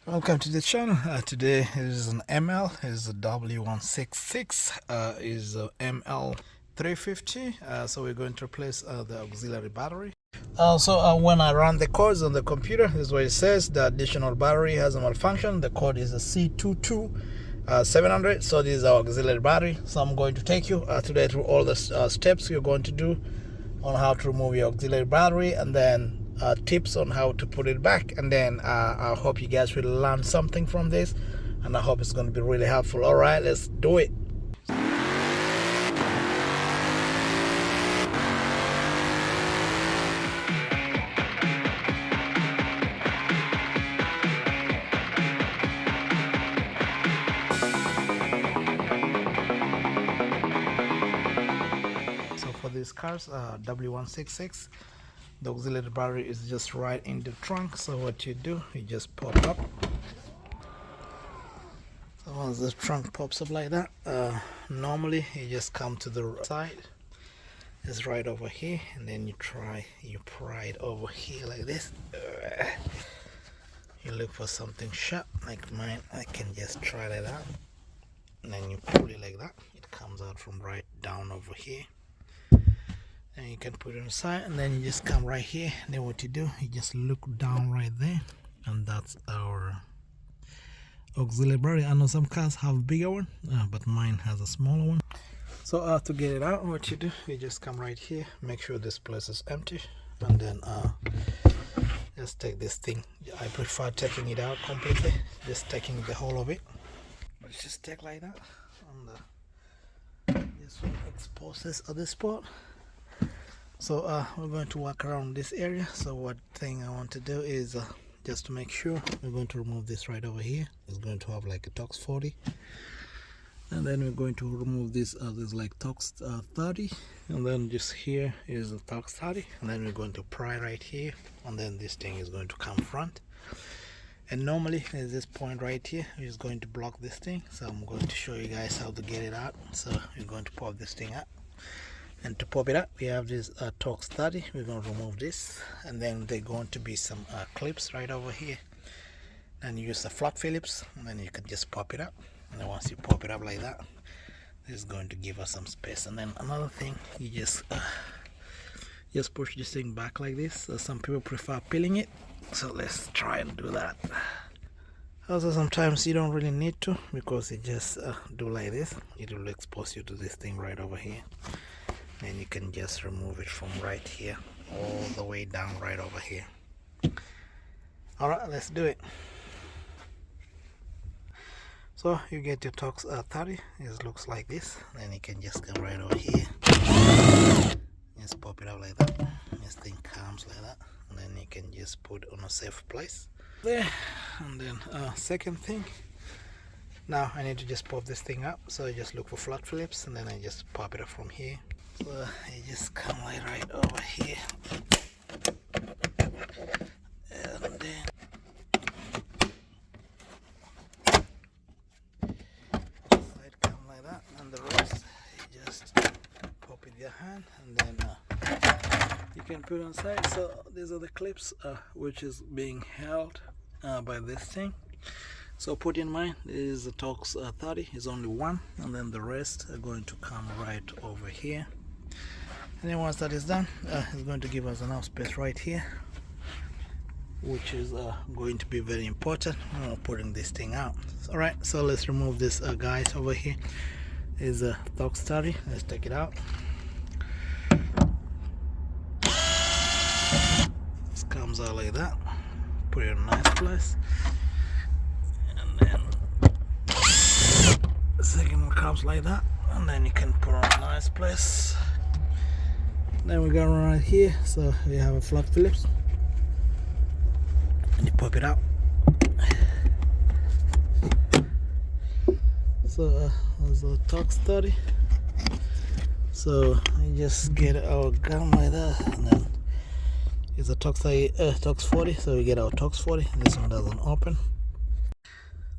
Welcome to the channel. Today is an ML, is a W166, is a ML350. So we're going to replace the auxiliary battery. When I run the codes on the computer, this is what it says. The additional battery has a malfunction. The code is a C22700. So this is our auxiliary battery. So I'm going to take you today through all the steps you're going to do on how to remove your auxiliary battery, and then tips on how to put it back. And then I hope you guys will learn something from this, and I hope it's going to be really helpful. All right, let's do it. So for these cars, W166, the auxiliary battery is just right in the trunk. So what you do, you just pop up. So once the trunk pops up like that, normally you just come to the side. It's right over here, and then you pry it over here like this. You look for something sharp like mine. I can just try that out, and then you pull it like that. It comes out from right down over here. And you can put it on the side, and then you just come right here. And then what you do, you just look down right there, and that's our auxiliary battery. I know some cars have a bigger one, but mine has a smaller one. So to get it out, what you do, you just come right here, make sure this place is empty, and then just take this thing. I prefer taking it out completely, just taking the whole of it. But just take like that, and this one exposes at this spot. So we're going to walk around this area. So what thing I want to do is just to make sure, we're going to remove this right over here. It's going to have like a Tox 40, and then we're going to remove this there's like Tox 30, and then just here is the Tox 30, and then we're going to pry right here, and then this thing is going to come front. And normally at this point right here is going to block this thing, so I'm going to show you guys how to get it out. So we're going to pop this thing out. And to pop it up, we have this Tox 30. We're going to remove this, and then there's going to be some clips right over here, and use the flat Phillips, and then you can just pop it up. And then once you pop it up like that, this is going to give us some space. And then another thing, you just push this thing back like this. Some people prefer peeling it, so let's try and do that. Also, sometimes you don't really need to, because you just do like this. It will expose you to this thing right over here, and you can just remove it from right here all the way down right over here. All right, let's do it. So you get your Tox 30. It looks like this. Then you can just come right over here, just pop it out like that. This thing comes like that, and then you can just put it on a safe place there. And then second thing, now I need to just pop this thing up. So I just look for flat Phillips, and then I just pop it up from here. So you just come like right over here, and then it come like that, and the rest you just pop it in your hand, and then you can put it on side. So these are the clips which is being held by this thing. So put in mind, this is the Tox 30 is only one, and then the rest are going to come right over here. And then once that is done, it's going to give us enough space right here, which is going to be very important when putting this thing out. All right, so let's remove this guys over here. Is a Tox 30. Let's take it out. This comes out like that. Put it in a nice place, and then the second one comes like that, and then you can put it on a nice place. Then we go right here, so we have a flat Phillips, and you pop it out. So there's a Tox 30. So you just get our gun like that, and then it's a Tox 40. So we get our Tox 40. This one doesn't open.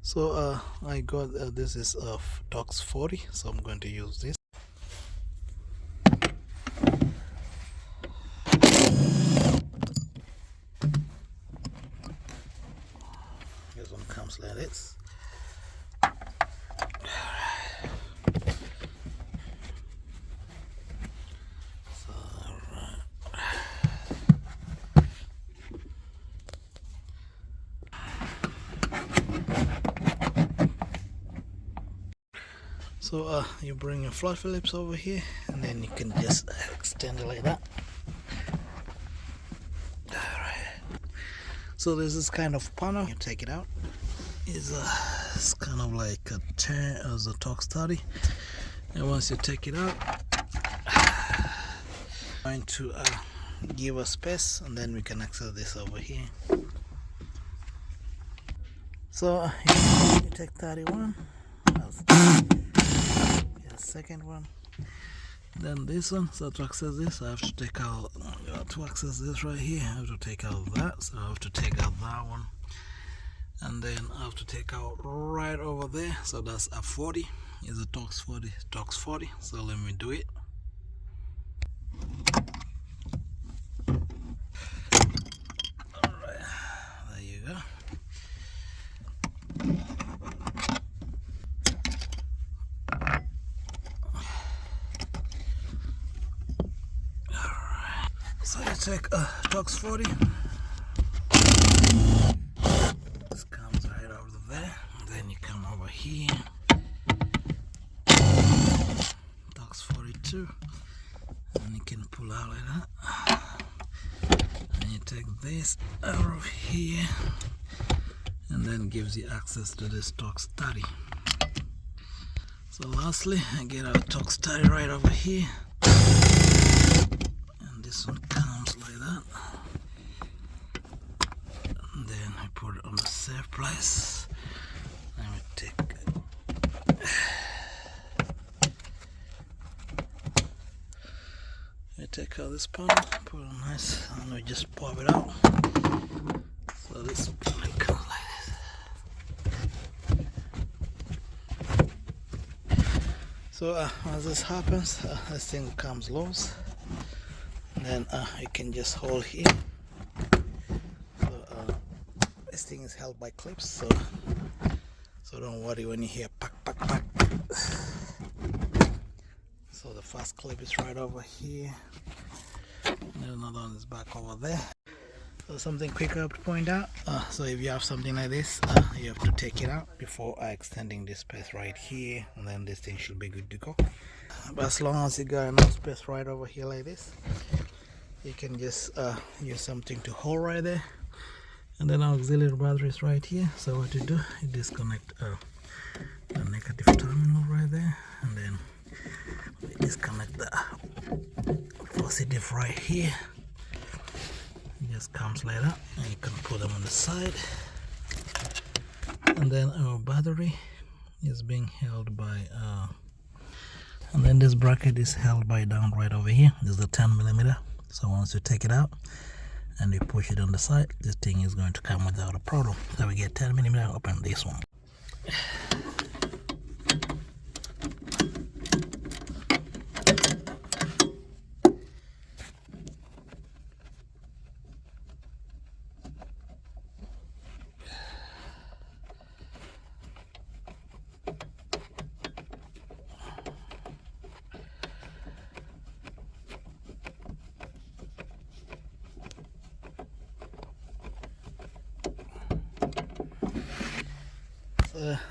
So I got this is Tox 40, so I'm going to use this. comes like this. So you bring your float Phillips over here, and then you can just extend it like that. Alright. So there's this kind of panel. You take it out. It's kind of like a chain as a torque study. And once you take it out, going to give a space, and then we can access this over here. So you take 31. Second one, then this one. So to access this, I have to take out, to access this right here, I have to take out that. So I have to take out that one, and then I have to take out right over there. So that's a 40. Is a Torx 40. So let me do it. All right, there you go. So you take a Torx 40. This comes right over there. And then you come over here. Torx 42. And you can pull out like that. And you take this out of here. And then gives you access to this Torx 30. So lastly, I get a Torx 30 right over here. This one comes like that, and then I put it on the safe place. Let me take out this panel, put it nice, and we just pop it out. So this panel comes like this. So as this happens, this thing comes loose. Then you can just hold here. So this thing is held by clips, so don't worry when you hear pack. So the first clip is right over here, and then another one is back over there. So something quick I have to point out, so if you have something like this, you have to take it out before extending this space right here, and then this thing should be good to go. But as long as you got enough space right over here like this, you can just use something to hold right there. And then our auxiliary battery is right here. So what you do, you disconnect the negative terminal right there, and then we disconnect the positive right here. It just comes like that, and you can put them on the side. And then our battery is being held by and then this bracket is held by down right over here. This is the 10mm. So once you take it out and you push it on the side, this thing is going to come without a problem. So we get 10mm up on this one.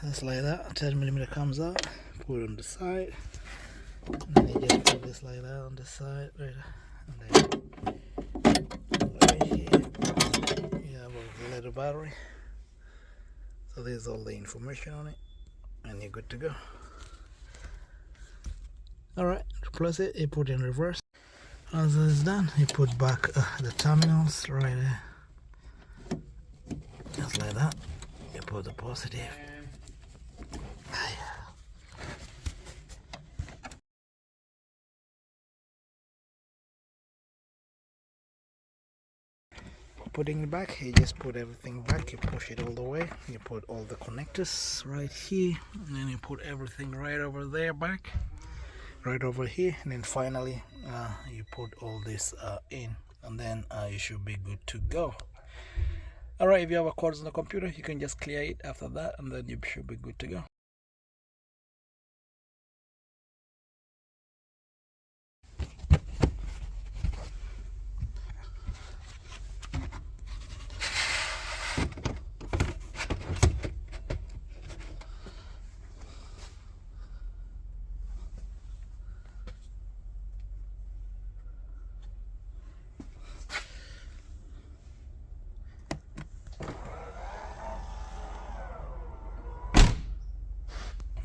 Just like that, 10mm comes out, put it on the side, and then you just put this like that on the side, right, and then right here, you have a little battery. So there's all the information on it, and you're good to go. Alright, to place it, you put it in reverse. Once it's done, you put back the terminals right there, just like that. You put the positive. Putting it back, you just put everything back, you push it all the way, you put all the connectors right here, and then you put everything right over there back, right over here, and then finally you put all this in, and then you should be good to go. Alright, if you have a codes on the computer, you can just clear it after that, and then you should be good to go.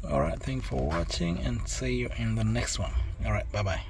Alright, thanks for watching, and see you in the next one. Alright, bye bye.